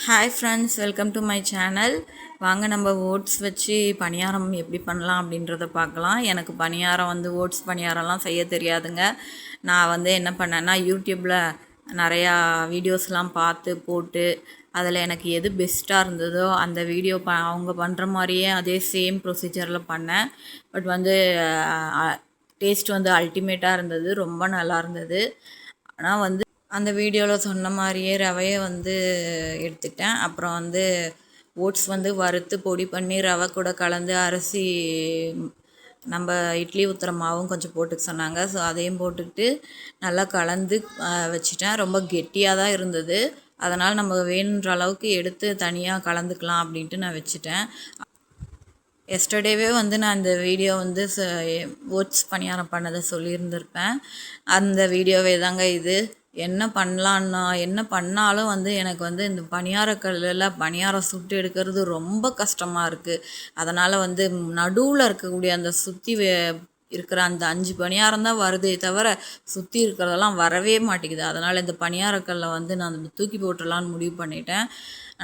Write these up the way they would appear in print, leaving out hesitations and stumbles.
Hi friends, welcome to my channel. வாங்க நம்ம oats வச்சு பணியாரம் எப்படி பண்ணலாம் அப்படின்றத பார்க்கலாம். எனக்கு பணியாரம் ஓட்ஸ் பணியாரம்லாம் செய்ய தெரியாதுங்க. நான் என்ன பண்ணேன்னா யூடியூப்பில் நிறையா வீடியோஸ்லாம் பார்த்து போட்டு அதில் எனக்கு எது பெஸ்ட்டாக இருந்ததோ அந்த வீடியோ அவங்க பண்ணுற மாதிரியே அதே சேம் ப்ரொசீஜரில் பண்ணேன். பட் டேஸ்ட் அல்டிமேட்டாக இருந்தது, ரொம்ப நல்லா இருந்தது. ஆனால் அந்த வீடியோவில் சொன்ன மாதிரியே ரவையை எடுத்துட்டேன். அப்புறம் ஓட்ஸ் வறுத்து பொடி பண்ணி ரவை கூட கலந்து அரிசி நம்ம இட்லி ஊற்றுற மாவும் கொஞ்சம் போட்டுக்க சொன்னாங்க. ஸோ அதையும் போட்டுக்கிட்டு நல்லா கலந்து வச்சுட்டேன். ரொம்ப கெட்டியாக தான் இருந்தது. அதனால் நம்ம வேணுன்ற அளவுக்கு எடுத்து தனியாக கலந்துக்கலாம் அப்படின்ட்டு நான் வச்சுட்டேன். எஸ்டர்டேவே நான் இந்த வீடியோ ஓட்ஸ் பணியாரம் பண்ணதை சொல்லியிருந்திருப்பேன். அந்த வீடியோவே தாங்க இது. என்ன பண்ணலான்னா என்ன பண்ணாலும் எனக்கு இந்த பணியாரக்கல்லில் பணியாரம் சுட்டு எடுக்கிறது ரொம்ப கஷ்டமாக இருக்குது. அதனால் நடுவில் இருக்கக்கூடிய அந்த சுற்றி இருக்கிற அந்த 5 பணியாரம் தான் வருதே தவிர சுற்றி இருக்கிறதெல்லாம் வரவே மாட்டேங்குது. அதனால் இந்த பணியாரக்கல்லை நான் தூக்கி போட்டுடலான்னு முடிவு பண்ணிட்டேன்.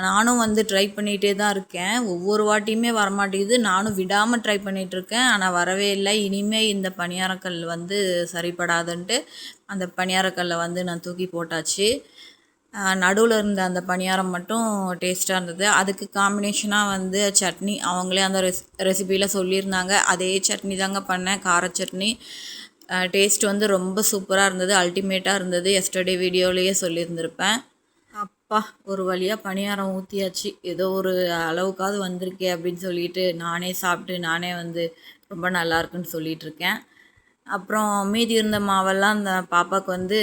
நானும் ட்ரை பண்ணிகிட்டே தான் இருக்கேன். ஒவ்வொரு வாட்டியுமே வரமாட்டேங்குது. நானும் விடாமல் ட்ரை பண்ணிகிட்ருக்கேன், ஆனால் வரவே இல்லை. இனிமேல் இந்த பணியாரக்கல் சரிப்படாதுன்ட்டு அந்த பணியாரக்கல்லை நான் தூக்கி போட்டாச்சு. நடுவில் இருந்த அந்த பணியாரம் மட்டும் டேஸ்ட்டாக இருந்தது. அதுக்கு காம்பினேஷனாக சட்னி அவங்களே அந்த ரெசிபியில் சொல்லியிருந்தாங்க. அதே சட்னி தாங்க பண்ணேன், கார சட்னி. டேஸ்ட் ரொம்ப சூப்பராக இருந்தது, அல்டிமேட்டாக இருந்தது. எஸ்டர்டே வீடியோலேயே சொல்லியிருந்திருப்பேன். அப்பா, ஒரு வழியாக பணியாரம் ஊற்றியாச்சு. ஏதோ ஒரு அளவுக்காவது வந்திருக்கே அப்படின்னு சொல்லிட்டு நானே சாப்பிட்டு நானே ரொம்ப நல்லாயிருக்குன்னு சொல்லிகிட்ருக்கேன். அப்புறம் மீதி இருந்த மாவெல்லாம் அந்த பாப்பாவுக்கு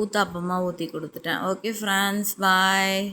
ஊத்தாப்பமாக ஊற்றி கொடுத்துட்டேன். ஓகே ஃப்ரெண்ட்ஸ், பாய்.